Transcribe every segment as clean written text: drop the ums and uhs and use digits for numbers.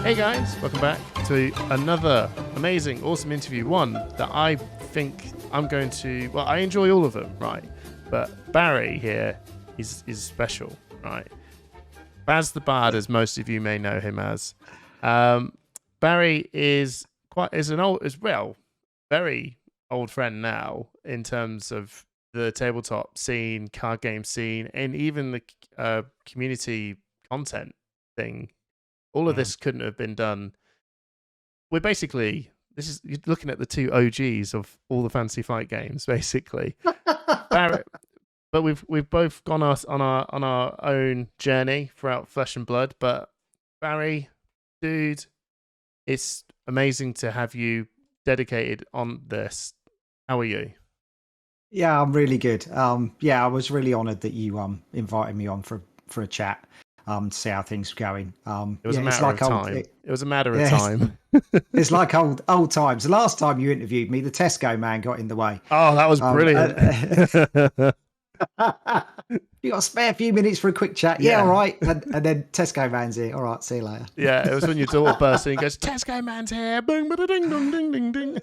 Hey guys, welcome back to another amazing, awesome interview. One that I think I'm going to, well, I enjoy all of them, right? But Barrie here is special, right? Baz the Bard, as most of you may know him as. Barrie is very old friend now in terms of the tabletop scene, card game scene, and even the community content thing. All of this couldn't have been done. You're looking at the two OGs of all the Fantasy Flight games, basically. Barrie, but we've both gone on our own journey throughout Flesh and Blood. But Barrie, dude, it's amazing to have you dedicated on this. How are you? Yeah, I'm really good. I was really honoured that you invited me on for a chat. To see how things were going. It was a matter of time. It was a matter of time. It's like old times. The last time you interviewed me, the Tesco man got in the way. Oh, that was brilliant. You got a spare few minutes for a quick chat? Yeah, all right. And then Tesco man's here. All right, see you later. Yeah, it was when your daughter burst in and goes, Tesco man's here. Boom, ba ding, dong, ding, ding, ding.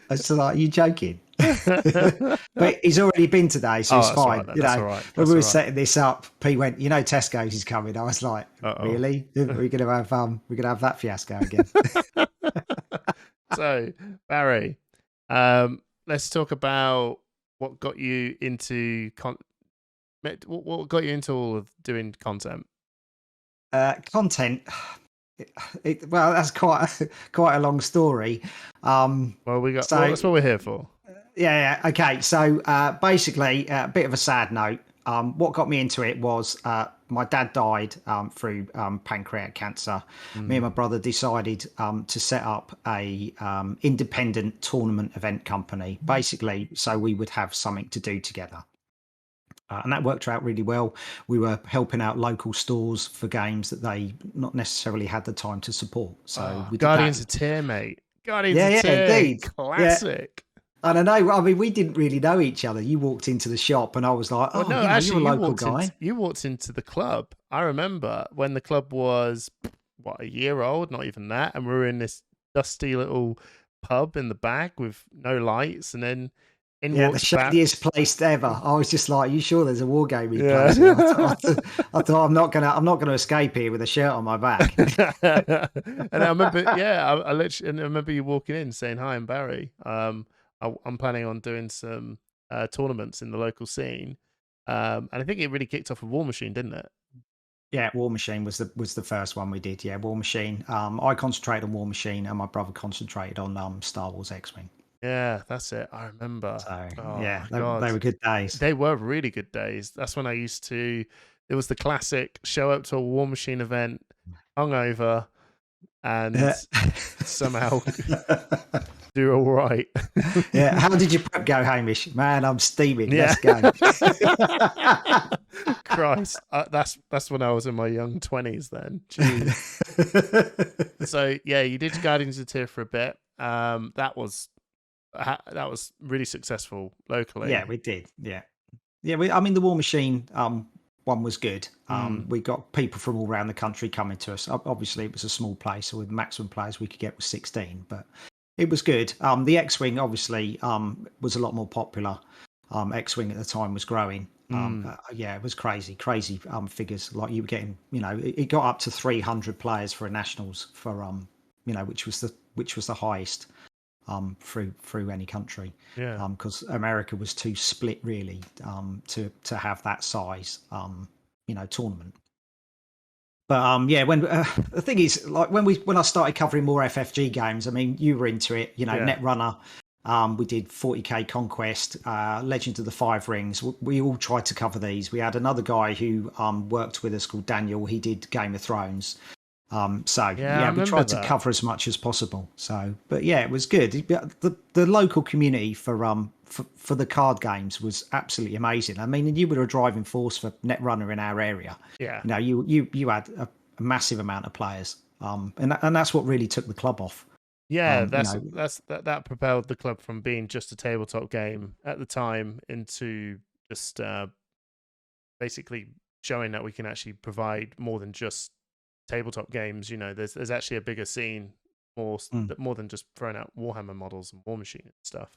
It's like, you joking? But he's already been today, so it's fine. Right, that's all right. When we were setting this up, P went, Tesco's is coming. I was like, really? We're gonna have that fiasco again. So, Barrie, let's talk about what got you into what got you into all of doing content. Content. Well, that's quite a long story. Well, that's what we're here for. Yeah. Okay. So basically, a bit of a sad note. What got me into it was my dad died through pancreatic cancer. Me and my brother decided to set up a independent tournament event company, basically, so we would have something to do together. And that worked out really well. We were helping out local stores for games that they not necessarily had the time to support. So we did Guardians of Tyr, mate. Guardians of Tyr, indeed. Classic. Yeah. And I know, I mean, we didn't really know each other. You walked into the shop and I was like, no, actually, you're a local guy. You walked into the club. I remember when the club was, a year old, not even that. And we were in this dusty little pub in the back with no lights. And then the shadiest place ever. I was just like, "You sure there's a wargaming place?" I thought I'm not gonna escape here with a shirt on my back. And I remember, I remember you walking in saying, "Hi, I'm Barrie. I'm planning on doing some tournaments in the local scene." And I think it really kicked off with War Machine, didn't it? Yeah, War Machine was the first one we did. Yeah, War Machine. I concentrated on War Machine, and my brother concentrated on Star Wars X-Wing. Yeah, that's it. I remember. So, they were good days. They were really good days. That's when I used to. It was the classic show up to a War Machine event, hungover, and somehow do all right. Yeah. How did your prep go, Hamish? Man, I'm steaming. Yeah. Let's go. Christ, that's when I was in my young 20s. Then, jeez. So you did Guardians of Tyr for a bit. That was really successful locally. Yeah, we did. Yeah. I mean, the War Machine one was good. We got people from all around the country coming to us. Obviously, it was a small place, so with maximum players we could get was 16, but it was good. The X-Wing obviously was a lot more popular. X-Wing at the time was growing. It was crazy figures. Like you were getting, it got up to 300 players for a nationals for which was the highest through any country. Yeah. Because America was too split really to have that size tournament. But when the thing is, like when I started covering more FFG games, I mean, you were into it, Netrunner. We did 40k Conquest, Legend of the Five Rings. We all tried to cover these. We had another guy who worked with us called Daniel. He did Game of Thrones. We tried to cover as much as possible. So, but it was good. The local community for the card games was absolutely amazing. I mean, you were a driving force for Netrunner in our area. Yeah, you had a massive amount of players, and that's what really took the club off. Yeah, that propelled the club from being just a tabletop game at the time into just basically showing that we can actually provide more than just tabletop games. You know, there's actually a bigger scene, more than just throwing out Warhammer models and War Machine and stuff.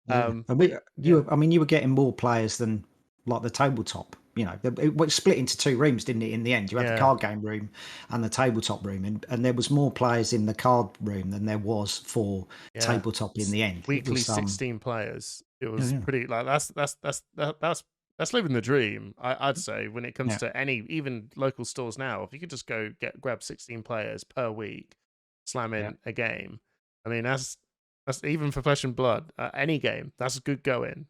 Yeah, and you were getting more players than like the tabletop. You know, it was split into two rooms, didn't it? In the end, you had the card game room and the tabletop room, and there was more players in the card room than there was for tabletop in the end. Weekly 16 players. It was pretty like that's living the dream. I'd say when it comes to any even local stores now, if you could just grab 16 players per week, slam in a game. I mean, that's even for Flesh and Blood. Any game that's good going.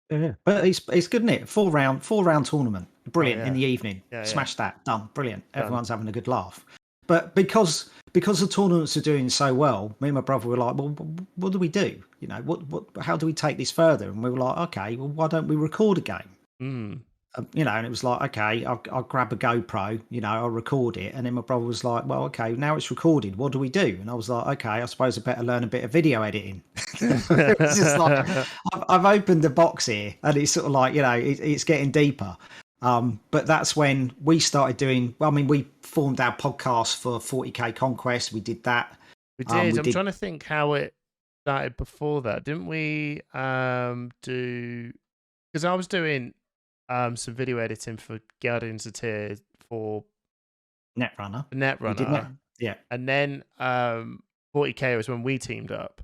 Yeah, but it's good, isn't it? Four round tournament, brilliant in the evening. Smash that, done, brilliant. Everyone's having a good laugh. But because the tournaments are doing so well, me and my brother were like, well, what do we do? You know, how do we take this further? And we were like, okay, well, why don't we record a game? You know, and it was like, okay, I'll grab a GoPro, you know, I'll record it. And then my brother was like, well, okay, now it's recorded. What do we do? And I was like, okay, I suppose I better learn a bit of video editing. It's just like, I've opened the box here and it's sort of like, you know, it's getting deeper. But that's when we started doing, well, I mean, we formed our podcast for 40K Conquest. We did that. We did. I'm trying to think how it started before that. Didn't we do, because I was doing some video editing for Guardians of Tyr for Netrunner. Yeah. And then 40K was when we teamed up.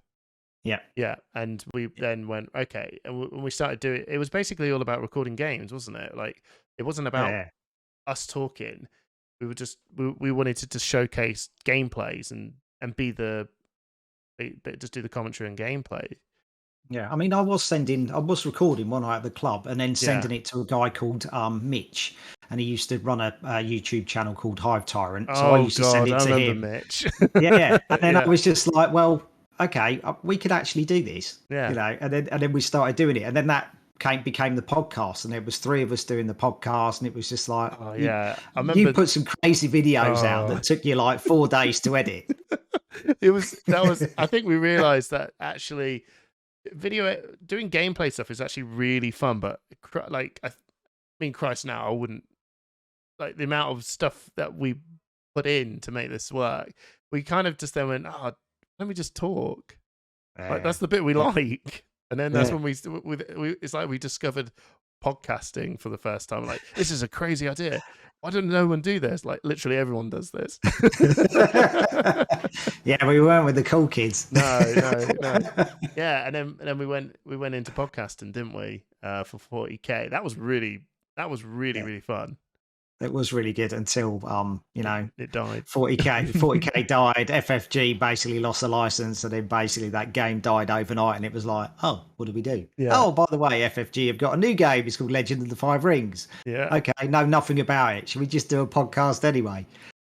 Yeah. Yeah. And we then went, okay. And when we started doing it was basically all about recording games, wasn't it? Like, it wasn't about us talking. We were just, we wanted to just showcase gameplays and just do the commentary and gameplay. Yeah, I mean, I was recording one night at the club and then sending it to a guy called Mitch, and he used to run a YouTube channel called Hive Tyrant. So I used to send it to him. Mitch. Yeah, and then I was just like, well, okay, we could actually do this. Yeah, you know, and then we started doing it, and then that became the podcast, and there was three of us doing the podcast, and it was just like, I remember you put some crazy videos out that took you like 4 days to edit. I think we realized that actually doing gameplay stuff is actually really fun, but like, I mean, Christ, now I wouldn't, like, the amount of stuff that we put in to make this work. We kind of just then went, let me just talk. Like, that's the bit we like. And then that's when we it's like we discovered podcasting for the first time. Like, this is a crazy idea. Why didn't no one do this? Like, literally everyone does this. Yeah, we weren't with the cool kids. No. Yeah, and then we went into podcasting, didn't we? For 40K. That was really fun. It was really good until you know, it died. 40K died. FFG basically lost the license, and then basically that game died overnight. And it was like, oh, what do we do? Yeah. Oh, by the way, FFG have got a new game. It's called Legend of the Five Rings. Yeah. Okay, know nothing about it. Should we just do a podcast anyway?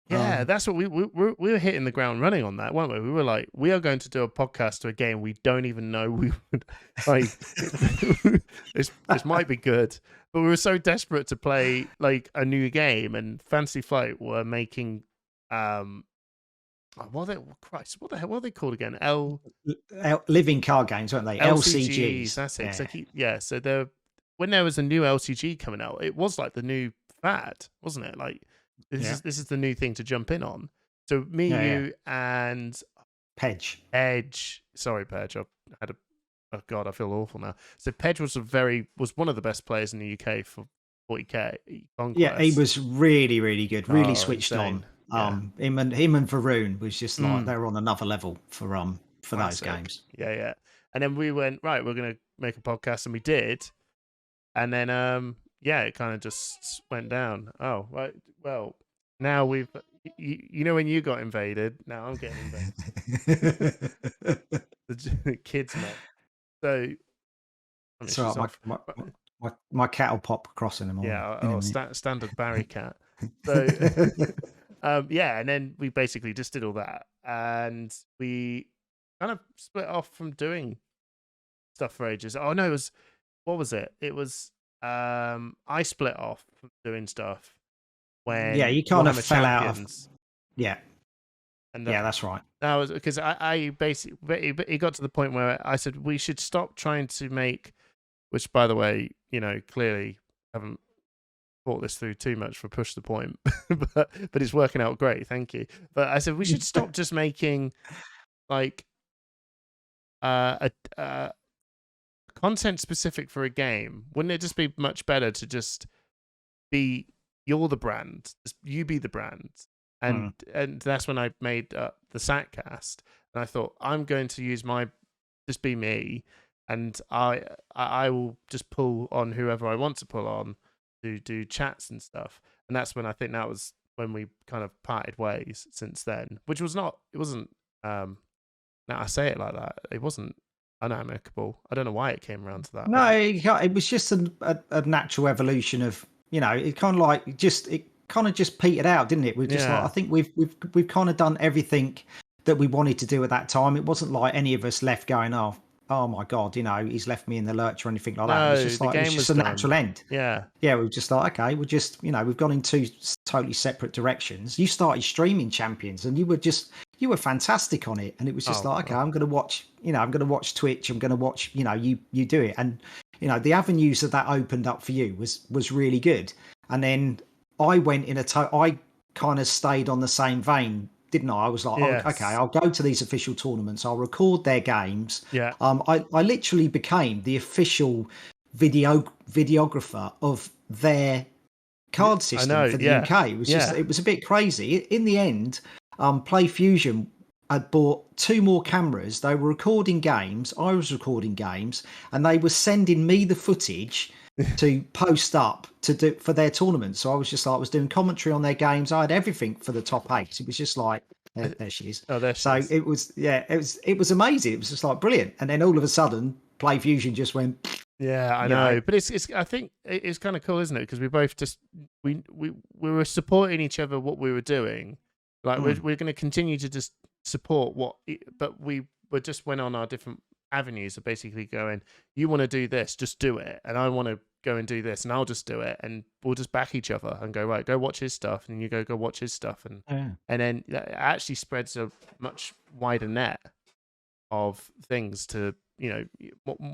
Yeah, that's what we were hitting the ground running on that, weren't we? We were like, we are going to do a podcast to a game we don't even know we would like. this might be good, but we were so desperate to play like a new game, and Fantasy Flight were making what the hell were they called again? Living card games, weren't they? LCGs. That's it. Yeah. So when there was a new LCG coming out, it was like the new fad, wasn't it? Like, this is the new thing to jump in on. So you and Pedge. Sorry, Pedge. I had oh god, I feel awful now. So Pedge was one of the best players in the UK for 40K Conquest. Yeah, he was really, really good. Really switched on. Him and Varun was just like they were on another level for those games. Yeah. And then we went, right, we're gonna make a podcast, and we did. And then it kind of just went down. Oh, right. Well, now we've, you know, when you got invaded, now I'm getting invaded. The kids, mate. So, my cat will pop across in a moment. Yeah, standard Barrie cat. So, and then we basically just did all that, and we kind of split off from doing stuff for ages. Oh no, what was it? It was I split off from doing stuff when you kind of fell out of and that's right. That was because I basically, it got to the point where I said we should stop trying to make which, by the way, clearly haven't thought this through too much for Push the Point, but it's working out great. Thank you. But I said we should stop just making like a content specific for a game. Wouldn't it just be much better to just be you're the brand, just you be the brand, and that's when I made the Satcast, and I thought I'm going to use just be me, and I will just pull on whoever I want to pull on to do chats and stuff, and that's when I think that was when we kind of parted ways since then, which was not, it wasn't, now I say it like that, it wasn't unamicable. I don't know why it came around to that. No, it was just a natural evolution of, it kind of like it kind of just petered out, didn't it? We're just like, I think we've kind of done everything that we wanted to do at that time. It wasn't like any of us left going, oh my God, he's left me in the lurch or anything like that. It was just like, it's just a natural end. Yeah. Yeah. We were just like, okay, we're just, we've gone in two totally separate directions. You started streaming Champions and you were fantastic on it. And it was just like, okay, I'm going to watch, I'm going to watch Twitch. I'm going to watch, you do it. And, the avenues that opened up for you was really good. And then I went I kind of stayed on the same vein, didn't I? I was like, Yes. okay, I'll go to these official tournaments. I'll record their games. Yeah. I literally became the official videographer of their card system for the UK. It was it was a bit crazy. In the end, Play Fusion had bought 2 more cameras. They were recording games. I was recording games, and they were sending me the footage to post up to do for their tournament. So I was just like, I was doing commentary on their games. I had everything for the top 8. It was just like, there she is. Oh, there she is. It was amazing. It was just like brilliant. And then all of a sudden, Play Fusion just went. Yeah, I know. But it's I think it's kind of cool, isn't it? Because we both just we were supporting each other what we were doing. Like we're going to continue to just support but we just went on our different avenues of basically going, you want to do this, just do it, and I want to go and do this, and I'll just do it, and we'll just back each other and go, right, go watch his stuff, and you go watch his stuff, and then it actually spreads a much wider net of things to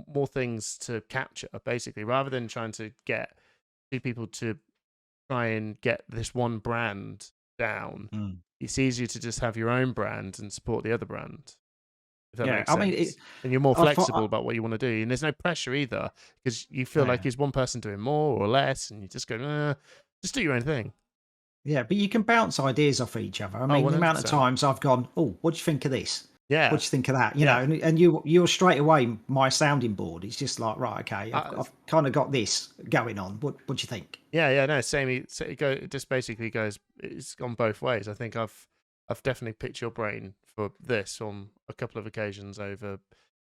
more things to capture, basically, rather than trying to get 2 people to try and get this one brand down. It's easier to just have your own brand and support the other brand. If that makes sense. And you're more flexible about what you want to do, and there's no pressure either, because you feel like is one person doing more or less, and you just go, just do your own thing. Yeah, but you can bounce ideas off each other. I mean, the amount of times I've gone, what do you think of this? Yeah. What do you think of that? You know, and you're straight away my sounding board. It's just like, right, okay, I've kind of got this going on. What do you think? Yeah, no, same. It just basically goes. It's gone both ways. I think I've definitely picked your brain for this on a couple of occasions over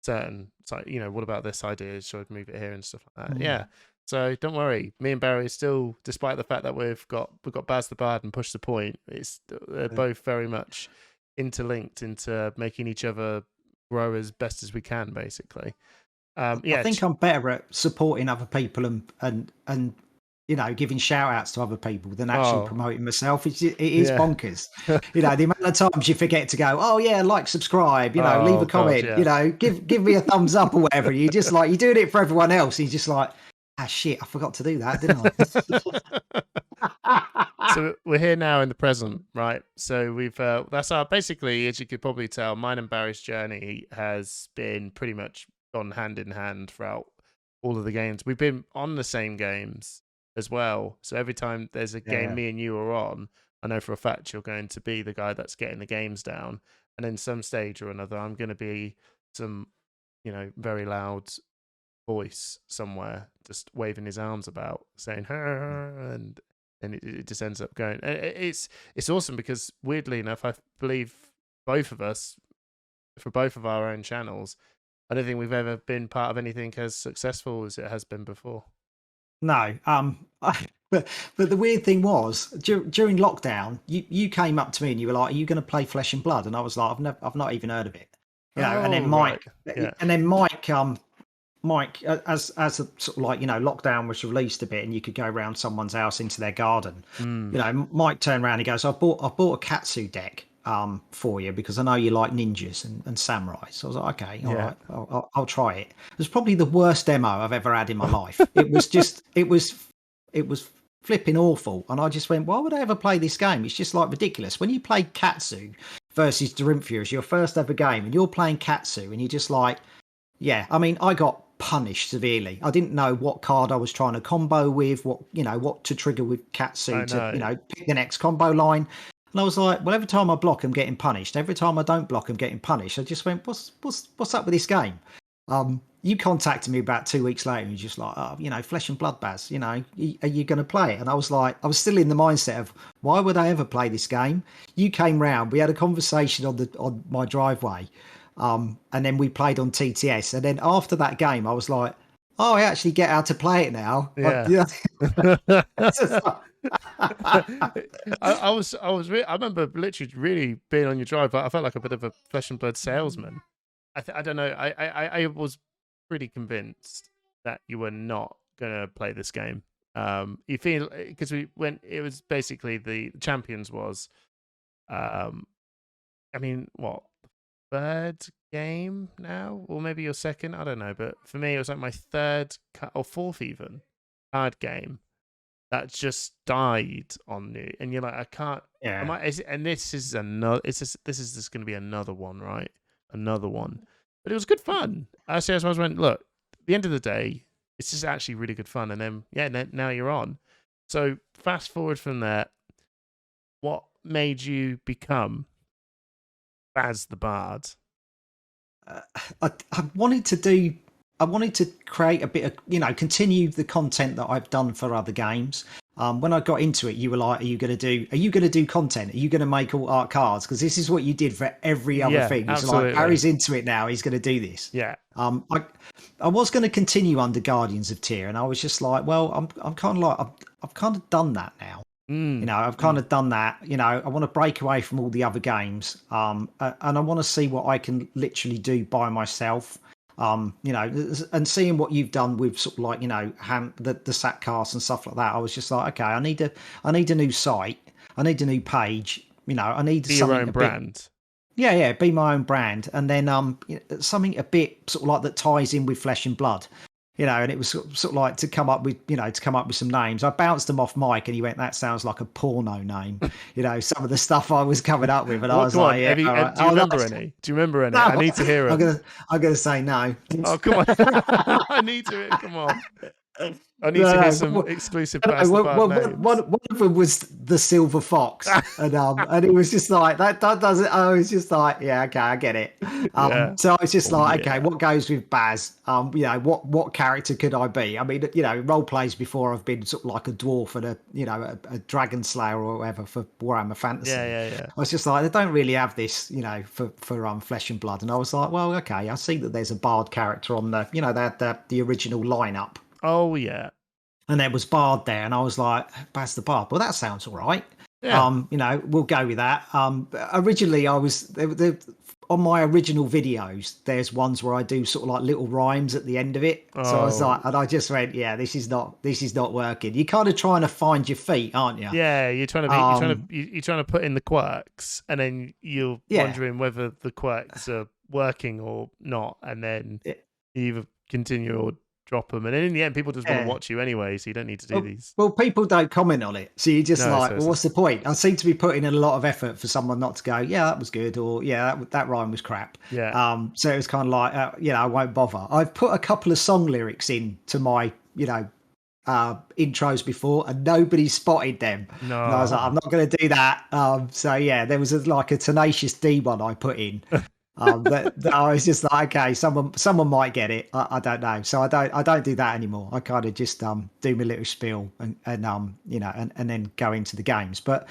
certain. What about this idea? Should I move it here and stuff like that? Yeah. So don't worry. Me and Barrie still, despite the fact that we've got Baz the Bard and Push the Point, they're both very much interlinked into making each other grow as best as we can, basically. I think I'm better at supporting other people and giving shout outs to other people than actually promoting myself. It is bonkers. The amount of times you forget to go, like, subscribe, leave a comment, give me a thumbs up or whatever. You just like, you're doing it for everyone else. And you're just like, shit, I forgot to do that, didn't I? So we're here now in the present, right? So we've that's our, basically, as you could probably tell, mine and Barry's journey has been pretty much gone hand in hand throughout all of the games. We've been on the same games as well. So every time there's a game me and you are on, I know for a fact you're going to be the guy that's getting the games down. And in some stage or another, I'm going to be some, very loud voice somewhere just waving his arms about saying and it just ends up going. It's awesome because, weirdly enough, I believe both of us, for both of our own channels, I don't think we've ever been part of anything as successful as it has been before. No, but the weird thing was during lockdown, you came up to me and you were like, "Are you going to play Flesh and Blood?" And I was like, "I've not even heard of it." And then Mike, Mike, as a sort of like, lockdown was released a bit and you could go around someone's house into their garden. Mike turned around and he goes, I bought a Katsu deck for you because I know you like ninjas and samurais. So I was like, okay, all right, I'll try it. It was probably the worst demo I've ever had in my life. It was just, it was flipping awful. And I just went, why would I ever play this game? It's just like ridiculous. When you play Katsu versus Dorinthia as your first ever game and you're playing Katsu and you're just like, yeah, I mean, I got punished severely. I didn't know what card I was trying to combo with, what to trigger with Katsu to, pick the next combo line. And I was like, well, every time I block, I'm getting punished. Every time I don't block, I'm getting punished. I just went, what's up with this game? You contacted me about 2 weeks later and you're just like, Flesh and Blood, Baz, are you going to play it? And I was like, I was still in the mindset of, why would I ever play this game? You came round, we had a conversation on my driveway, and then we played on TTS. And then after that game, I was like, oh, I actually get how to play it now. Yeah. I remember literally really being on your drive. I felt like a bit of a Flesh and Blood salesman. I don't know. I was pretty convinced that you were not gonna play this game. You feel because when it was basically the champions was, I mean, what, third game now, or maybe your second? I don't know. But for me, it was like my third or fourth even card game that just died on you, and you're like, I can't. Yeah. And this is another. This is just going to be another one, right? Another one. But it was good fun. I went, look, at the end of the day, it's just actually really good fun. And then, now you're on. So fast forward from there, what made you become Baz the Bard? I wanted to create a bit of, continue the content that I've done for other games. When I got into it, you were like, are you going to do content? Are you going to make alt art cards? Because this is what you did for every other thing. It's like, Barry's into it now. He's going to do this. Yeah. I was going to continue under Guardians of Tyr, and I was just like, well, I'm kind of like, I've kind of done that now. I've kind of done that. I want to break away from all the other games, and I want to see what I can literally do by myself. And seeing what you've done with sort of like, the Satcast and stuff like that, I was just like, okay, I need a new site. I need a new page. I need be your own brand. Yeah, be my own brand. And then something a bit sort of like that ties in with Flesh and Blood. And it was sort of like to come up with some names. I bounced them off Mike and he went, that sounds like a porno name. Some of the stuff I was coming up with. And I was like, yeah. Do you remember any? Do you remember any? No, I need to hear it. I'm going to say no. Oh, come on. I need to hear it. Come on. I need to hear some exclusive Baz the Bard names. One of them was the Silver Fox, and it was just like that doesn't. I was just like, yeah, okay, I get it. So I was just like, okay, what goes with Baz? What character could I be? I mean, role plays before I've been sort of like a dwarf and a dragon slayer or whatever for Warhammer Fantasy. Yeah. I was just like, they don't really have this, for Flesh and Blood, and I was like, well, okay, I see that there's a bard character on the, the original lineup. Oh yeah. And there was Bard there, and I was like, Baz the Bard. Well, that sounds all right. Yeah. We'll go with that. Originally, I was on my original videos. There's ones where I do sort of like little rhymes at the end of it. So I was like, and I just went, yeah, this is not working. You're kind of trying to find your feet, aren't you? Yeah, you're trying to put in the quirks, and then you're wondering whether the quirks are working or not, and then you either continue or drop them, and in the end people just want to watch you anyway, so you don't need to do these. Well, people don't comment on it, so you're just what's the point? I seem to be putting in a lot of effort for someone not to go, yeah, that was good, or yeah, that rhyme was crap. So it was kind of like, I won't bother. I've put a couple of song lyrics in to my intros before, and nobody spotted them. No. And I was like, I'm not going to do that. So yeah, there was like a Tenacious D one I put in. That I was just like, okay, someone might get it. I don't know. So I don't do that anymore. I kind of just do my little spiel and then go into the games. But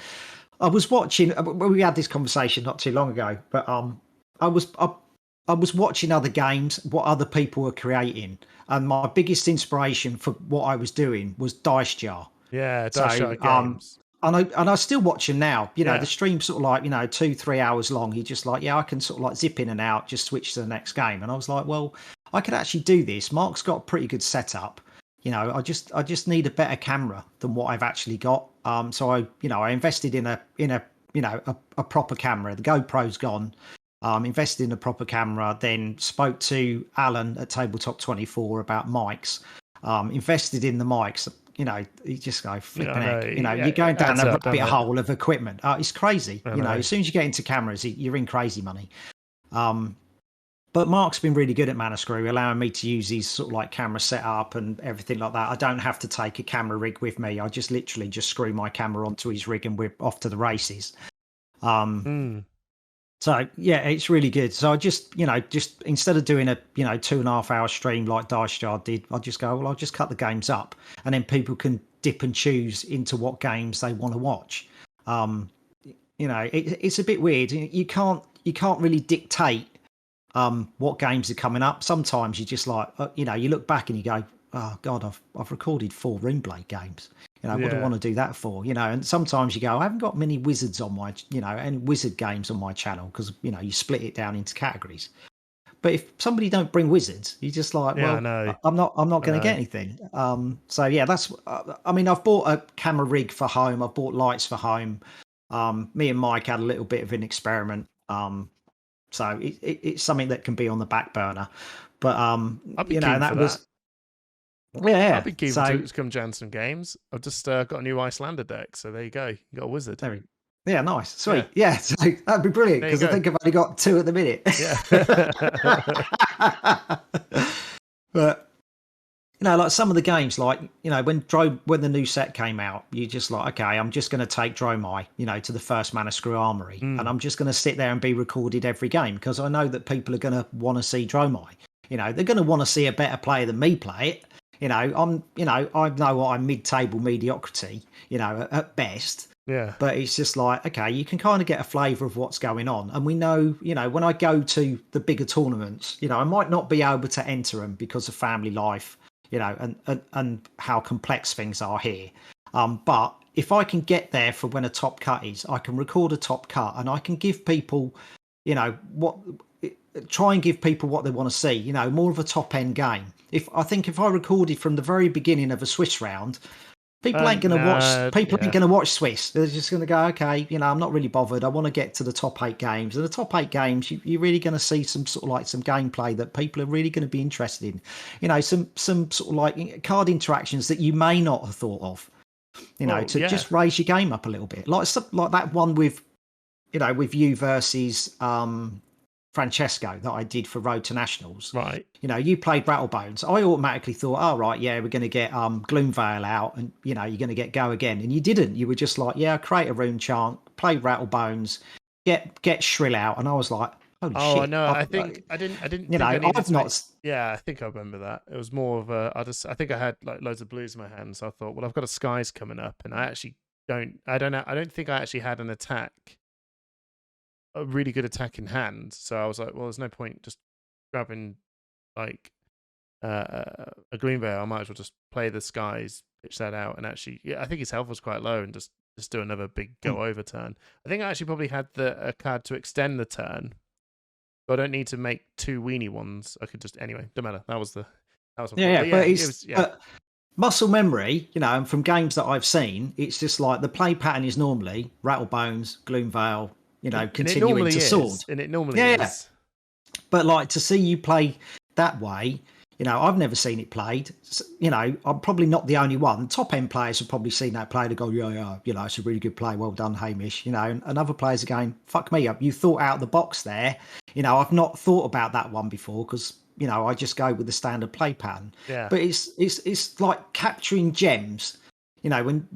I was watching. We had this conversation not too long ago. But I was watching other games, what other people were creating, and my biggest inspiration for what I was doing was Dice Jar. Yeah, Dice Jar games. And I still watch him now. The stream's sort of like, 2-3 hours long. He just like, I can sort of like zip in and out, just switch to the next game. And I was like, well, I could actually do this. Mark's got a pretty good setup. I just need a better camera than what I've actually got. So I invested in a a proper camera. The GoPro's gone. Invested in a proper camera. Then spoke to Alan at Tabletop 24 about mics. Invested in the mics. You just go flipping heck. You're going down a rabbit hole of equipment. It's crazy. As soon as you get into cameras, you're in crazy money. But Mark's been really good at Manascrew, allowing me to use his sort of like camera setup and everything like that. I don't have to take a camera rig with me. I just literally just screw my camera onto his rig and we're off to the races. So yeah, it's really good. So I just instead of doing a 2.5 hour stream like Dice Jar did, I'll just go, well, I'll just cut the games up and then people can dip and choose into what games they want to watch. It's a bit weird. You can't really dictate what games are coming up. Sometimes you just like, you look back and you go, oh God, I've recorded 4 Runeblade games. What do I want to do that for? And sometimes you go, I haven't got many wizards on my, any wizard games on my channel because, you split it down into categories. But if somebody don't bring wizards, you're just like, well, I'm not going to get anything. So yeah, that's, I've bought a camera rig for home. I've bought lights for home. Me and Mike had a little bit of an experiment. So it's something that can be on the back burner, but that was I'll be keen to come jam some games. I've just got a new Icelander deck, so there you go. You got a wizard. Yeah, nice, sweet. Yeah, so that'd be brilliant because I think I've only got 2 at the minute. Yeah. But like some of the games, like when the new set came out, you just like, okay, I'm just going to take Dromai, to the first Manascrew Armory, and I'm just going to sit there and be recorded every game because I know that people are going to want to see Dromai. They're going to want to see a better player than me play it. I know what I'm mid-table mediocrity, at best. Yeah. But it's just like, okay, you can kind of get a flavour of what's going on. And we know, when I go to the bigger tournaments, I might not be able to enter them because of family life, and how complex things are here. But if I can get there for when a top cut is, I can record a top cut and I can give people, try and give people what they want to see, more of a top end game. If I recorded from the very beginning of a Swiss round, people ain't going to watch. People ain't going to watch Swiss. They're just going to go, okay, I'm not really bothered. I want to get to the top 8 games. And the top 8 games, you're really going to see some sort of like some gameplay that people are really going to be interested in. Some sort of like card interactions that you may not have thought of. Just raise your game up a little bit, like that one with you versus Francesco that I did for Road to Nationals. Right. You played Rattlebones. I automatically thought, oh, right, yeah, we're going to get Gloomvale out and, you're going to get Go Again. And you didn't. You were just like, yeah, create a rune chant, play Rattlebones, get Shrill out. And I was like, holy shit. Oh, no, I didn't I've not... Yeah, I think I remember that. It was more of a, I think I had like loads of blues in my hand. So I thought, well, I've got a Skies coming up and I don't think I actually had an attack. A really good attack in hand, so I was like, well, there's no point just grabbing like a Gloomvale. I might as well just play the Skies, pitch that out, and actually, I think his health was quite low, and just do another big go over turn. I think I actually probably had a card to extend the turn, so I don't need to make 2 weenie ones. I could just anyway. Don't matter. That was muscle memory, and from games that I've seen, it's just like the play pattern is normally Rattlebones, Gloomvale. Continuing to sword. And it normally is. Yeah. But like to see you play that way, I've never seen it played. I'm probably not the only one. Top end players have probably seen that play to go, yeah, it's a really good play. Well done, Hamish. And other players are going, fuck me up. You thought out the box there. I've not thought about that one before because, I just go with the standard play pattern. Yeah. But it's like capturing gems. When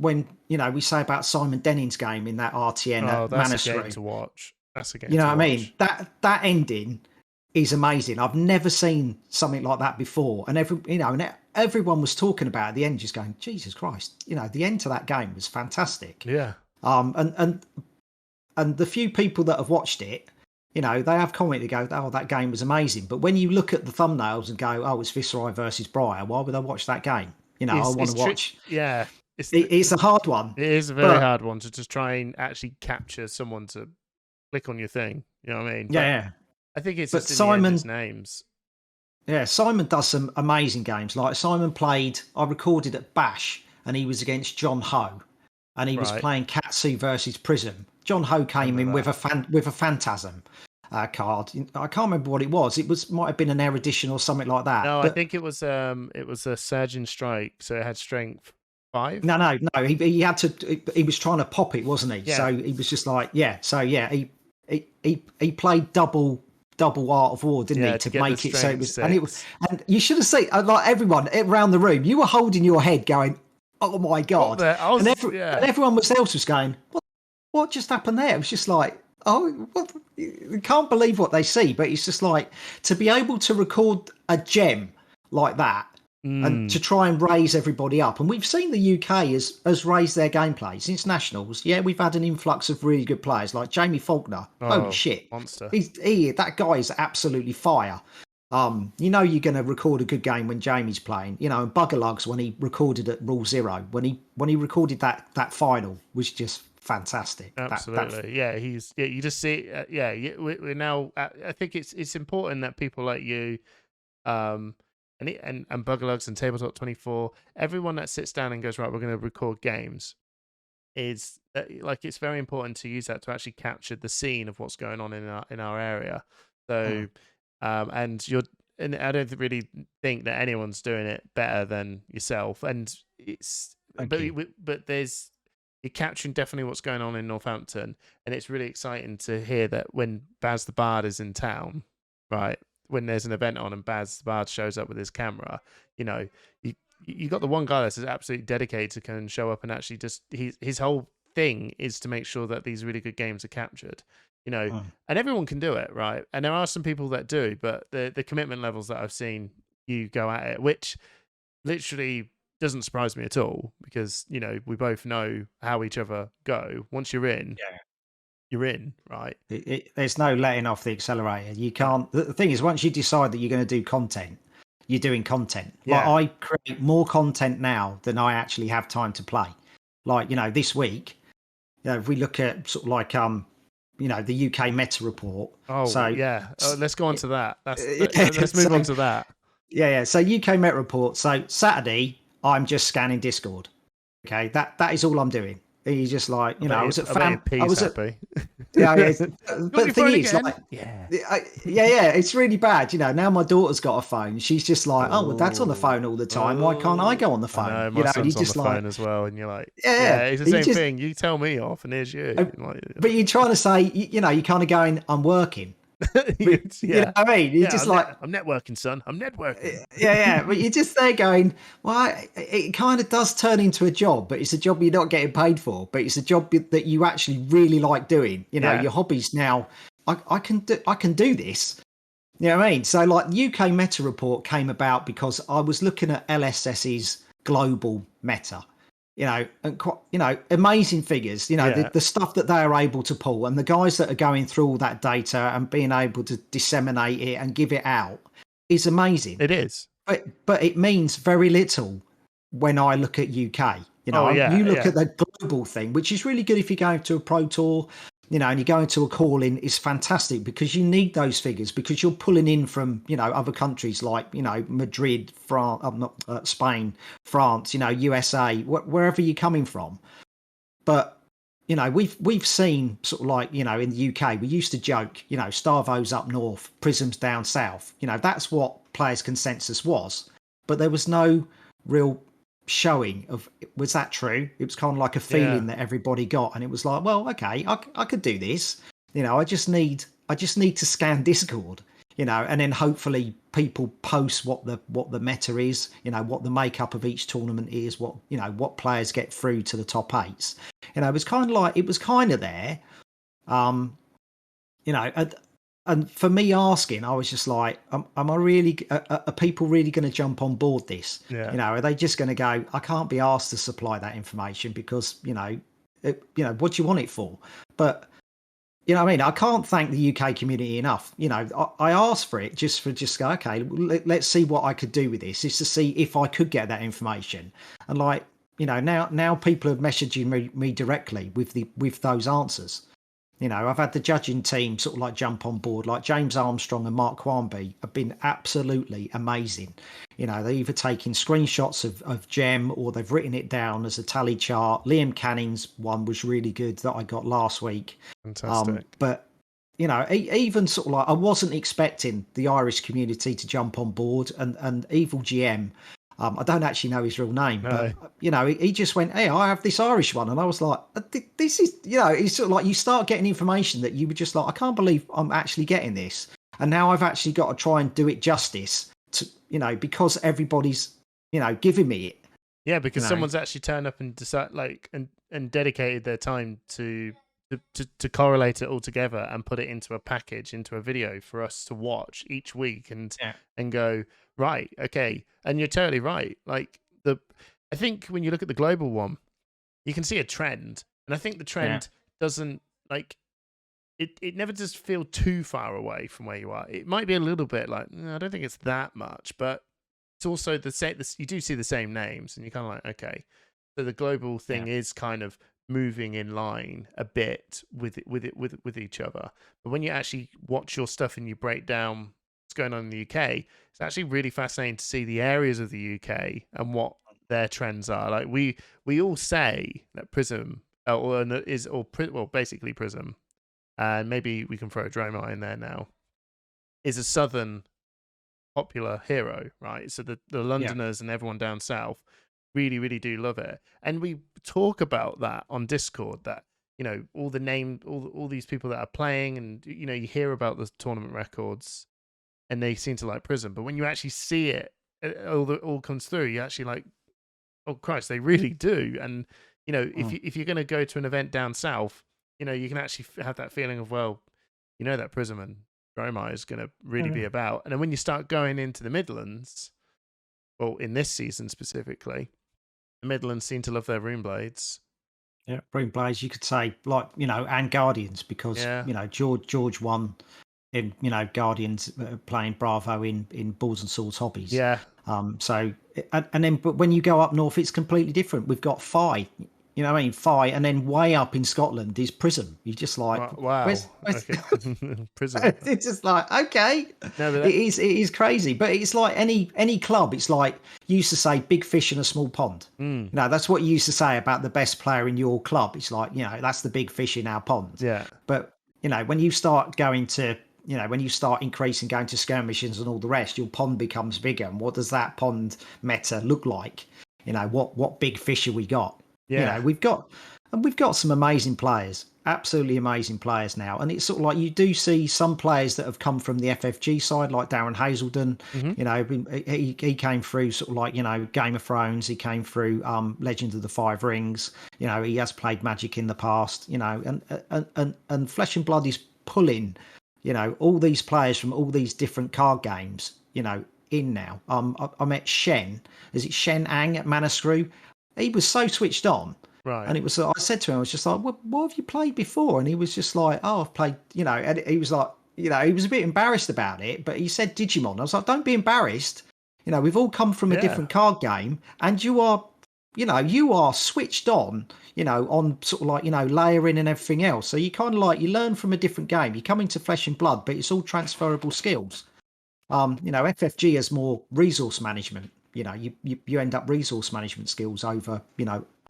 we say about Simon Denning's game in that RTN that's a game to watch. That's a game. You know what I mean? That ending is amazing. I've never seen something like that before. And everyone was talking about at the end, just going, Jesus Christ! The end to that game was fantastic. Yeah. And the few people that have watched it, they have commented, go, oh, that game was amazing. But when you look at the thumbnails and go, oh, it's Viceroy versus Briar, why would I watch that game? I want to watch. Yeah. It's a hard one. It is a very hard one to just try and actually capture someone to click on your thing. You know what I mean? Yeah. I think it's just Simon's names. Yeah, Simon does some amazing games. Like Simon I recorded at Bash and he was against John Ho. and he was Right. playing Katsu versus Prism. John Ho came in with a Phantasm card. I can't remember what it was. Might have been an erudition or something like that. No, I but think it was a Surgeon Strike, so it had strength 5. no. He had to. He was trying to pop it, wasn't he? Yeah. So he was just like, yeah. So yeah, he played double Art of War, didn't he, to make it so it was, and you should have seen like everyone around the room. You were holding your head, going, "Oh my god!" And everyone else was going, "What just happened there?" It was just like, "Oh, what? You can't believe what they see." But it's just like to be able to record a gem like that. And to try and raise everybody up. And we've seen the UK has raised their gameplay since Nationals. Yeah, we've had an influx of really good players like Jamie Faulkner. Holy shit. Monster. That guy is absolutely fire. You're going to record a good game when Jamie's playing. And Buggerlugs, when he recorded at Rule Zero, when he recorded that final, was just fantastic. Absolutely. You just see we're now I think it's important that people like you and Buggerlugs and Tabletop 24, everyone that sits down and goes, right, we're going to record games, is like it's very important to use that to actually capture the scene of what's going on in our area. So and I don't really think that anyone's doing it better than yourself, and it's but there's you're capturing definitely what's going on in Northampton, and it's really exciting to hear that when Baz the Bard is in town, right, when there's an event on and Baz the Bard shows up with his camera, you got the one guy that's absolutely dedicated to can show up and actually just his whole thing is to make sure that these really good games are captured, and everyone can do it, right? And there are some people that do, but the commitment levels that I've seen you go at it, which literally doesn't surprise me at all, because we both know how each other go. Once you're in, you're in, right? There's no letting off the accelerator. You can't. The thing is, once you decide that you're going to do content, you're doing content. Like I create more content now than I actually have time to play. Like this week, if we look at sort of like the UK meta report. Let's go on to that. Let's move on to that. Yeah. So UK meta report. So Saturday, I'm just scanning Discord. Okay, that is all I'm doing. He's just like, I was at happy. But the thing is, like, it's really bad. Now my daughter's got a phone. She's just like, oh, well, Dad's on the phone all the time. Why can't I go on the phone? I know, my son's on the phone as well, and you're like, it's the same thing. You tell me off, and here's you. But you're trying to say, you're kind of going, I'm working. You know what I mean? You're just I'm networking, son. I'm networking. But you're just there going, well, it kind of does turn into a job, but it's a job you're not getting paid for. But it's a job that you actually really like doing. Your hobbies now. I can do this. You know what I mean? So like UK meta report came about because I was looking at LSS's global meta. And amazing figures, the stuff that they are able to pull, and the guys that are going through all that data and being able to disseminate it and give it out is amazing. It is. But it means very little when I look at UK. You look at the global thing, which is really good if you go to a pro tour, and you go into a call-in, is fantastic because you need those figures because you're pulling in from, other countries like, Madrid, France, Spain, France, USA, wherever you're coming from. But, we've seen sort of like, in the UK, we used to joke, Starvo's up north, Prism's down south. That's what Players' Consensus was. But there was no real showing of, was that true? It was kind of like a feeling that everybody got, and it was like, well, okay, I could do this. I just need to scan Discord, and then hopefully people post what the meta is, what the makeup of each tournament is, what players get through to the top eights. It was kind of there, and for me asking, I was just like, am I really? Are people really going to jump on board this? Are they just going to go? I can't be asked to supply that information because what do you want it for? But what I mean, I can't thank the UK community enough. I asked for it just go, okay, let's see what I could do with this, just to see if I could get that information. And like, now people are messaging me directly with those answers. I've had the judging team sort of like jump on board, like James Armstrong and Mark Quarmby have been absolutely amazing. They're either taking screenshots of Gem or they've written it down as a tally chart. Liam Canning's one was really good that I got last week. Fantastic. But even sort of like I wasn't expecting the Irish community to jump on board, and Evil GM. I don't actually know his real name, but he just went, "Hey, I have this Irish one," and I was like, "This is," it's sort of like you start getting information that you were just like, "I can't believe I'm actually getting this," and now I've actually got to try and do it justice to, because everybody's, giving me it. Yeah, because someone's actually turned up and and dedicated their time to correlate it all together and put it into a package, into a video for us to watch each week and go, right, okay. And you're totally right. Like I think when you look at the global one, you can see a trend. And I think the trend doesn't it never does feel too far away from where you are. It might be a little bit like, I don't think it's that much, but it's also the same. You do see the same names and you're kind of like, okay. So the global thing is kind of moving in line a bit with each other. But when you actually watch your stuff and you break down what's going on in the UK, it's actually really fascinating to see the areas of the UK and what their trends are. Like we all say that Prism basically Prism, and maybe we can throw a Dromar in there now, is a southern popular hero, right? So the Londoners and everyone down south really, really do love it. And we talk about that on Discord, that, all the all these people that are playing and, you hear about the tournament records and they seem to like Prism. But when you actually see it, all comes through, you actually like, oh Christ, they really do. And, if you're going to go to an event down south, you can actually have that feeling of, well, that Prism and Dromar is going to really be about. And then when you start going into the Midlands, well, in this season specifically, the Midlands seem to love their Rune Blades. Yeah, Rune Blades, you could say, like, and Guardians, because, George won in, Guardians playing Bravo in Balls and Swords Hobbies. Yeah. But when you go up north, it's completely different. We've got Phi, Phi, and then way up in Scotland is Prism. You're just like, wow. Where's... Prism. It's just like, okay. No, it is crazy. But it's like any club. It's like you used to say, big fish in a small pond. That's what you used to say about the best player in your club. It's like, that's the big fish in our pond. Yeah. But, when you start going to, when you start increasing, going to skirmishes and all the rest, your pond becomes bigger. And what does that pond meta look like? What big fish have we got? Yeah. We've got some amazing players, absolutely amazing players now. And it's sort of like you do see some players that have come from the FFG side, like Darren Hazelden. He came through sort of like, Game of Thrones. He came through Legend of the Five Rings. He has played Magic in the past, and Flesh and Blood is pulling, all these players from all these different card games, in now. I met Shen. Is it Shen Ang at Mana Screw? He was so switched on. Right. And it was, I said to him, I was just like, well, what have you played before? And he was just like, oh, I've played, and he was like, he was a bit embarrassed about it, but he said Digimon. I was like, don't be embarrassed. We've all come from a different card game, and you are switched on, on sort of like, layering and everything else. So you kind of like, you learn from a different game. You come into Flesh and Blood, but it's all transferable skills. FFG has more resource management. You end up resource management skills over,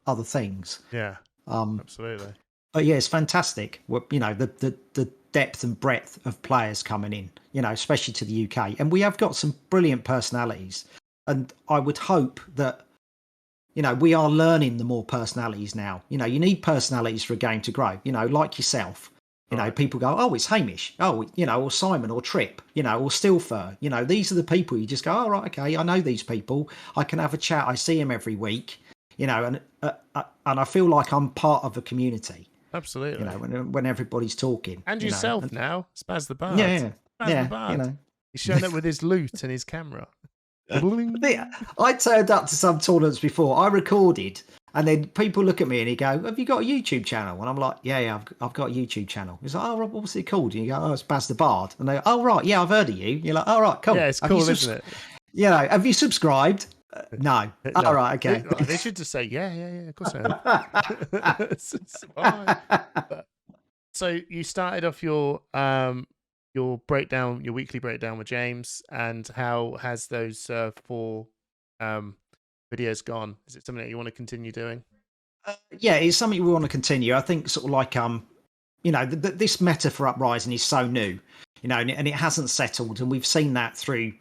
other things. Yeah, absolutely. But yeah, it's fantastic. The depth and breadth of players coming in, especially to the UK. And we have got some brilliant personalities. And I would hope that, we are learning the more personalities now. You need personalities for a game to grow, like yourself. People go, oh, it's Hamish, or Simon, or Trip, or Stillfur. These are the people you just go, oh, right, okay, I know these people. I can have a chat. I see them every week, and I feel like I'm part of a community. Absolutely. When everybo's talking. And yourself now, it's Baz the Bard. Yeah. Baz the Bard. He's showing up with his loot and his camera. I turned up to some tournaments before. I recorded. And then people look at me and he go, have you got a YouTube channel? And I'm like, yeah, I've got a YouTube channel. He's like, oh, what's it called? And you go, oh, it's Baz the Bard. And they go, oh, right, yeah, I've heard of you. You're like, oh, right, cool. Yeah, it's cool, isn't it? Have you subscribed? No. Oh, right, okay. They should just say, yeah, of course I have. It's fine. So you started off your breakdown, your weekly breakdown with James, and how has those 4 um, videos gone? Is it something that you want to continue doing? Yeah, it's something we want to continue. I think sort of like this meta for Uprising is so new, and it hasn't settled, and we've seen that through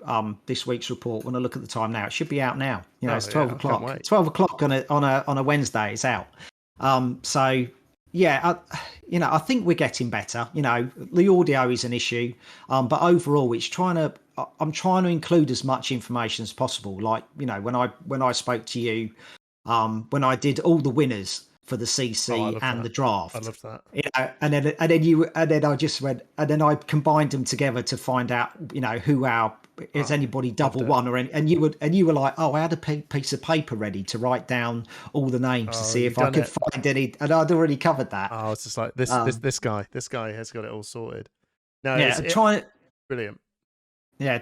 this week's report. When I look at the time now, it should be out now. Oh It's yeah, 12 I can't o'clock. wait. 12 o'clock on a Wednesday. It's out. So yeah, I think we're getting better. The audio is an issue, but overall, I'm trying to include as much information as possible. Like when I spoke to you, when I did all the winners for the Oh, I CC love and that. the I draft. love that. And then I just went, and then I combined them together to find out, who is Oh, anybody loved double it. one or any, and you were like, oh, I had a piece of paper ready to write down all the names to Oh, see you if I done could it. find any, and I'd already covered that. Oh, it's just like this this Um, this guy. This guy has got it all sorted. No, yeah, it's brilliant.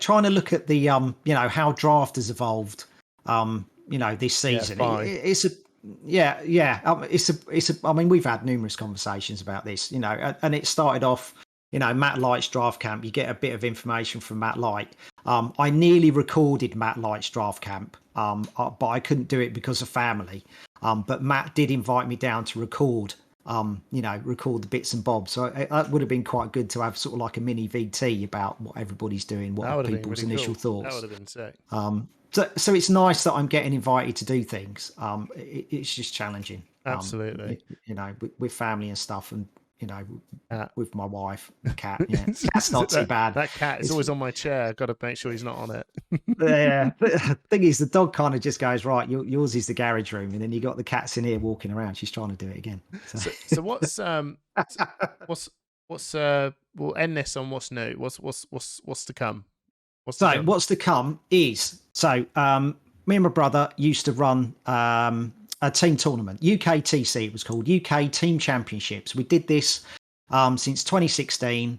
trying to look at the how draft has evolved this Yeah, season. fine. It's a yeah it's a I mean, we've had numerous conversations about this, and it started off, Matt Light's draft camp. You get a bit of information from Matt Light. I nearly recorded Matt Light's draft camp, but I couldn't do it because of family. But Matt did invite me down to record record the bits and bobs. So it would have been quite good to have sort of like a mini VT about what everybody's doing, what That are would have been people's really initial cool. That thoughts. would have been sick. So it's nice that I'm getting invited to do things. It's just challenging, Absolutely. with family and stuff, and Cat. with my wife and cat. Yeah, cat's not too bad. That cat is It's always on my chair. I've got to make sure he's not on it. yeah. The thing is, the dog kind of just goes, right. Yours is the garage room, and then you got the cats in here walking around. She's trying to do it again. So what's we'll end this on what's new. What's to come? What's to come is me and my brother used to run a team tournament, UKTC it was called, UK Team Championships. We did this since 2016.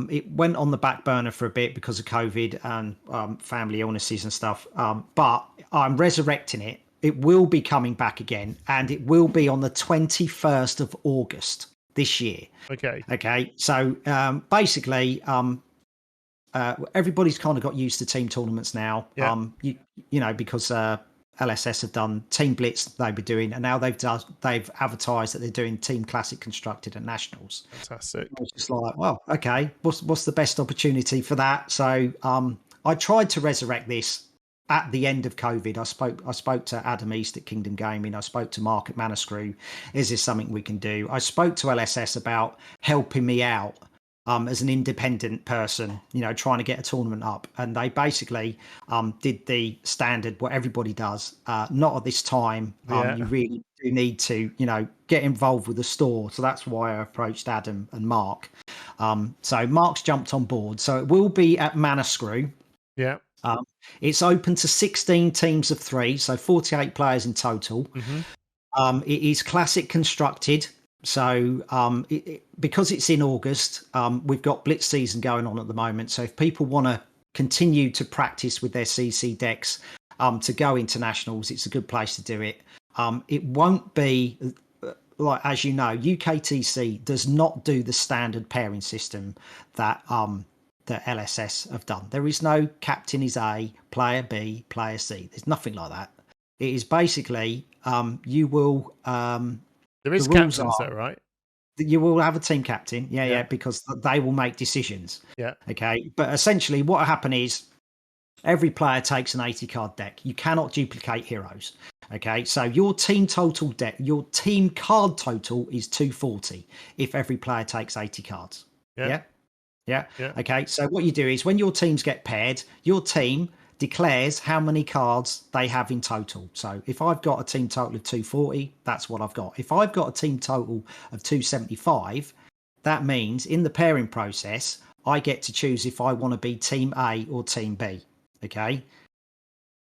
It went on the back burner for a bit because of COVID and family illnesses and stuff. But I'm resurrecting it. It will be coming back again, and it will be on the 21st of August this year. Okay. Okay. So basically, everybody's kind of got used to team tournaments now. Yeah. Because LSS have done Team Blitz they were doing, and now they've advertised that they're doing Team Classic Constructed at Nationals. Fantastic. I was just like, well, okay, what's the best opportunity for that? So I tried to resurrect this at the end of COVID. I spoke to Adam East at Kingdom Gaming. I spoke to Mark at Manascrew. Is this something we can do? I spoke to LSS about helping me out as an independent person, trying to get a tournament up. And they basically did the standard, what everybody does. Not at this time. You really do need to, get involved with the store. So that's why I approached Adam and Mark. So Mark's jumped on board. So it will be at Manascrew. Yeah. It's open to 16 teams of 3, so 48 players in total. Mm-hmm. It is classic constructed. So because it's in August, we've got Blitz season going on at the moment. So if people want to continue to practice with their CC decks to go internationals, it's a good place to do it. It won't be, like, as you know, UKTC does not do the standard pairing system that that LSS have done. There is no captain is A, player B, player C. There's nothing like that. It is basically you will... there is captains though, right? You will have a team captain, yeah, because they will make decisions. Yeah. Okay, but essentially what will happen is every player takes an 80 card deck. You cannot duplicate heroes. Okay, so your team total deck, your team card total is 240 if every player takes 80 cards. Yeah. Okay, so what you do is when your teams get paired, your team declares how many cards they have in total. So if I've got a team total of 240, that's what I've got. If I've got a team total of 275, that means in the pairing process, I get to choose if I want to be team A or team B. Okay.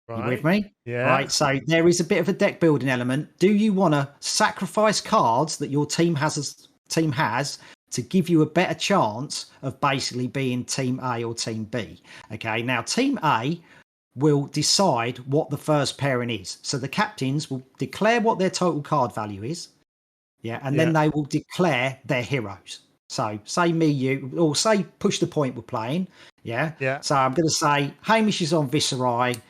Right. You with me? Yeah. Right. So there is a bit of a deck building element. Do you want to sacrifice cards that your team has to give you a better chance of basically being team A or team B? Okay. Now, team A will decide what the first pairing is. So the captains will declare what their total card value is. Yeah, and then they will declare their heroes. So say me, you, or say Push the Point we're playing. Yeah. Yeah. So I'm going to say Hamish is on Viserai,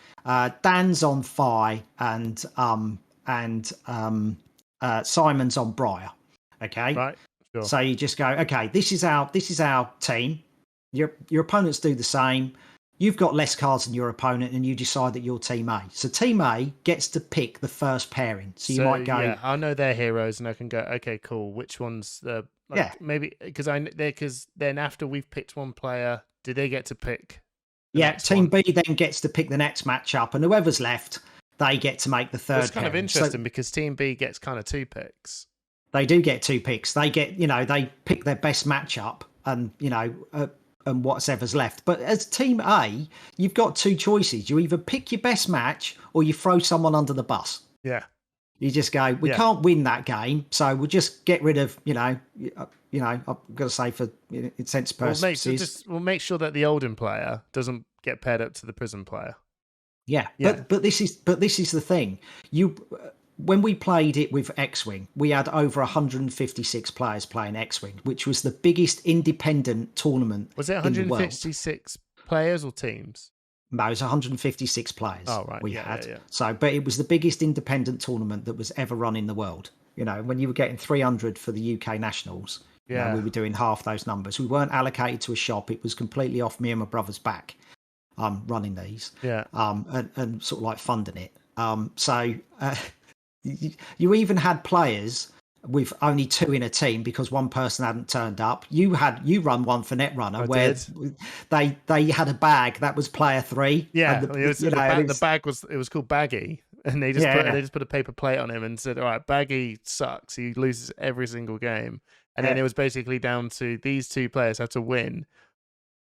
Dan's on Phi, and Simon's on Briar. Okay. Right. Sure. So you just go, okay, this is our team. Your opponents do the same. You've got less cards than your opponent, and you decide that you're Team A. So Team A gets to pick the first pairing. So you might go, yeah, I know their heroes, and I can go, okay, cool. Which one's the maybe because then after we've picked one player, do they get to pick? Team B then gets to pick the next matchup, and whoever's left, they get to make the third. It's kind of interesting because Team B gets kind of 2 picks. They do get 2 picks. They get, they pick their best matchup, and and whatever's left. But as Team A, you've got 2 choices. You either pick your best match or you throw someone under the bus. Yeah. You just go, we can't win that game, so we'll just get rid of, I'm going to say for intents purposes. We'll make sure that the Olden player doesn't get paired up to the Prison player. Yeah. But this is the thing. When we played it with X-Wing, we had over 156 players playing X-Wing, which was the biggest independent tournament. Was it 156 players or teams? No, it was 156 players. Oh, right. We had. Yeah. So, but it was the biggest independent tournament that was ever run in the world. When you were getting 300 for the UK Nationals, we were doing half those numbers. We weren't allocated to a shop. It was completely off me and my brother's back, running these. Yeah. And sort of like funding it. You even had players with only 2 in a team because one person hadn't turned up. You run one for Netrunner where they had a bag that was player 3. Yeah, the bag was called Baggy, and they just put a paper plate on him and said, "All right, Baggy sucks. He loses every single game." And then it was basically down to these 2 players have to win.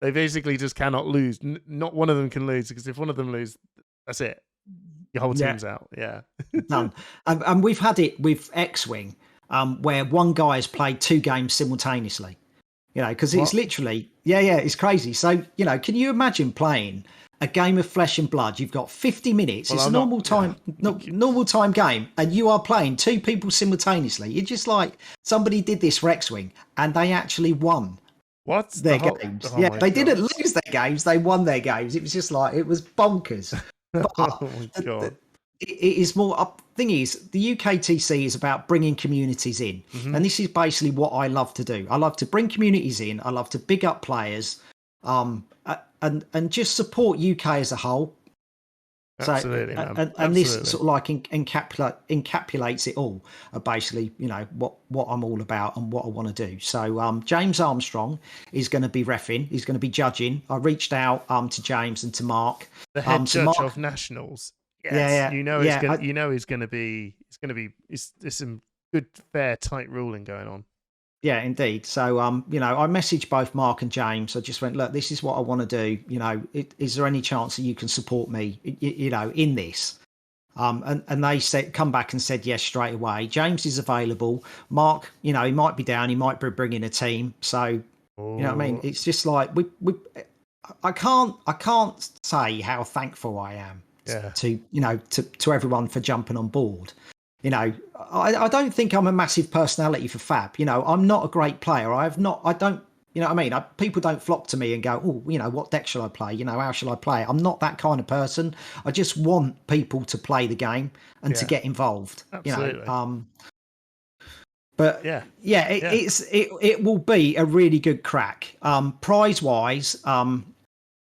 They basically just cannot lose. Not one of them can lose, because if one of them loses, that's it. Your whole team's out. Yeah. Done. And we've had it with X-Wing, where one guy has played 2 games simultaneously. Because it's literally, it's crazy. So, can you imagine playing a game of Flesh and Blood? You've got 50 minutes. It's a normal time game, and you are playing 2 people simultaneously. You're just like, somebody did this for X-Wing, and they actually won. Their games. They didn't lose their games. They won their games. It was just like, it was bonkers. But oh my God. It is more. Thing is, the UKTC is about bringing communities in, and this is basically what I love to do. I love to bring communities in. I love to big up players, and just support UK as a whole. Absolutely, and this sort of like encapsulates it all. Basically, what I'm all about and what I want to do. So James Armstrong is going to be reffing. He's going to be judging. I reached out to James and to Mark, the head judge of nationals. Yes, he's going to be. There's some good, fair, tight ruling going on. Yeah, indeed. So, I messaged both Mark and James. I just went, look, this is what I want to do. Is there any chance that you can support me, in this? And they come back and said yes straight away. James is available. Mark, he might be down. He might be bringing a team. So, you know what I mean? It's just like I can't say how thankful I am to everyone for jumping on board. I don't think I'm a massive personality for Fab. I'm not a great player. I don't, people don't flock to me and go, oh, what deck shall I play? How shall I play it? I'm not that kind of person. I just want people to play the game and to get involved. Absolutely. It will be a really good crack. Prize wise,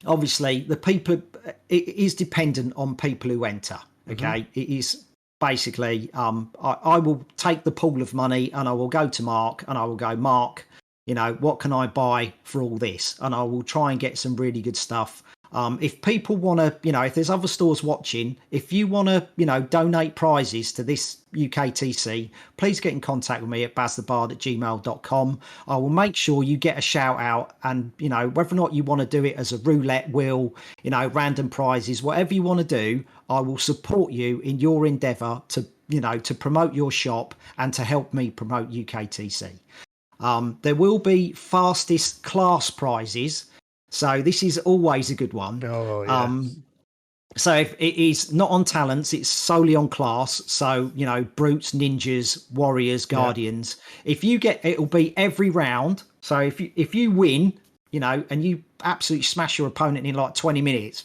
obviously the people, it is dependent on people who enter. Okay. It is basically, I will take the pool of money and I will go to Mark and I will go, Mark, what can I buy for all this? And I will try and get some really good stuff. If people want to, if there's other stores watching, if you want to, donate prizes to this UKTC, please get in contact with me at bazthebard@gmail.com. I will make sure you get a shout out, and, whether or not you want to do it as a roulette wheel, random prizes, whatever you want to do, I will support you in your endeavour to, to promote your shop and to help me promote UKTC. There will be fastest class prizes. So this is always a good one. Oh, yeah. So if it is not on talents, it's solely on class. So, brutes, ninjas, warriors, guardians. If you get, it'll be every round. So if you win, and you absolutely smash your opponent in like 20 minutes,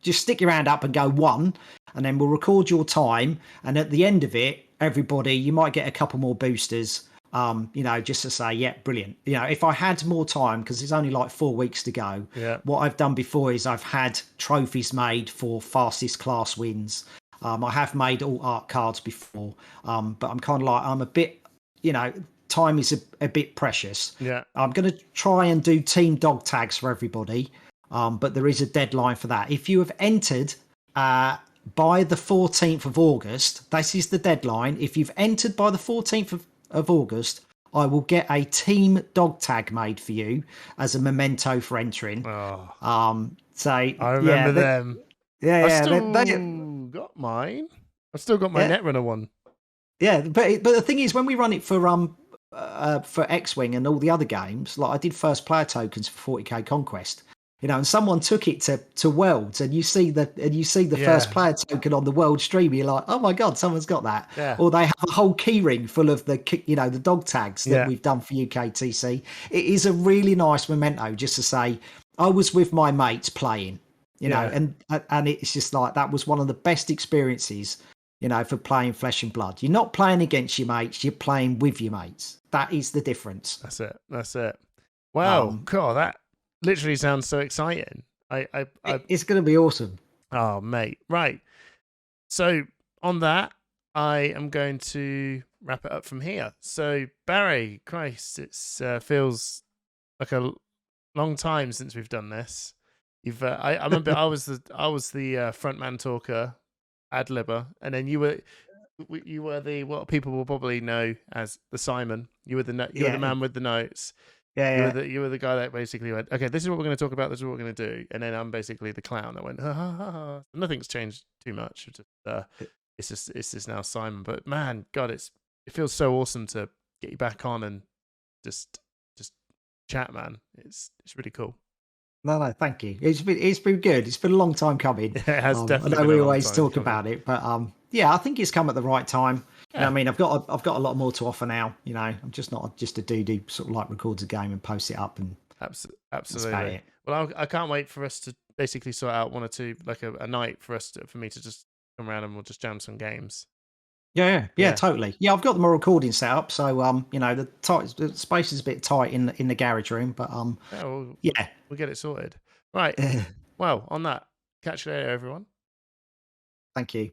just stick your hand up and go 1, and then we'll record your time. And at the end of it, everybody, you might get a couple more boosters. Just to say, yeah, brilliant. If I had more time, because there's only like 4 weeks to go, what I've done before is I've had trophies made for fastest class wins. I have made all art cards before, but I'm kind of like, I'm a bit, time is a bit precious. Yeah. I'm going to try and do team dog tags for everybody, but there is a deadline for that. If you have entered by the 14th of August, this is the deadline. If you've entered by the 14th of August, I will get a team dog tag made for you as a memento for entering. So I remember them. Yeah, I've still got mine. I've still got my Netrunner one. Yeah, but the thing is, when we run it for X-Wing and all the other games, like I did first player tokens for 40k Conquest, and someone took it to Worlds, and you see the first player token on the World stream, you're like, oh my god, someone's got that. Yeah. Or they have a whole keyring full of the dog tags that we've done for UKTC. It is a really nice memento just to say I was with my mates playing, and it's just like that was one of the best experiences, for playing Flesh and Blood. You're not playing against your mates, you're playing with your mates. That is the difference. That's it. Wow, cool. That literally sounds so exciting. It's going to be awesome. Oh, mate. Right. So on that, I am going to wrap it up from here. So Barrie, Christ, it feels like a long time since we've done this. I remember I was the frontman talker, ad libber, and then you were the what people will probably know as the Simon. You were the man with the notes. You were the guy that basically went, okay, this is what we're going to talk about. This is what we're going to do. And then I'm basically the clown that went, ha, ha, ha, ha. Nothing's changed too much. It's just now Simon. But man, God, it feels so awesome to get you back on and just chat, man. It's really cool. No, thank you. It's been good. It's been a long time coming. It has definitely. I know we always talk about it, but I think it's come at the right time. Yeah. I mean, I've got a lot more to offer now. I'm just not just a dude who sort of like records a game and posts it up and absolutely. Well, I can't wait for us to basically sort out one or two, like a night for me to just come around and we'll just jam some games. Yeah, totally. Yeah, I've got the recording set up, so the space is a bit tight in the garage room, but we'll get it sorted. Right. Well, on that, catch you later, everyone. Thank you.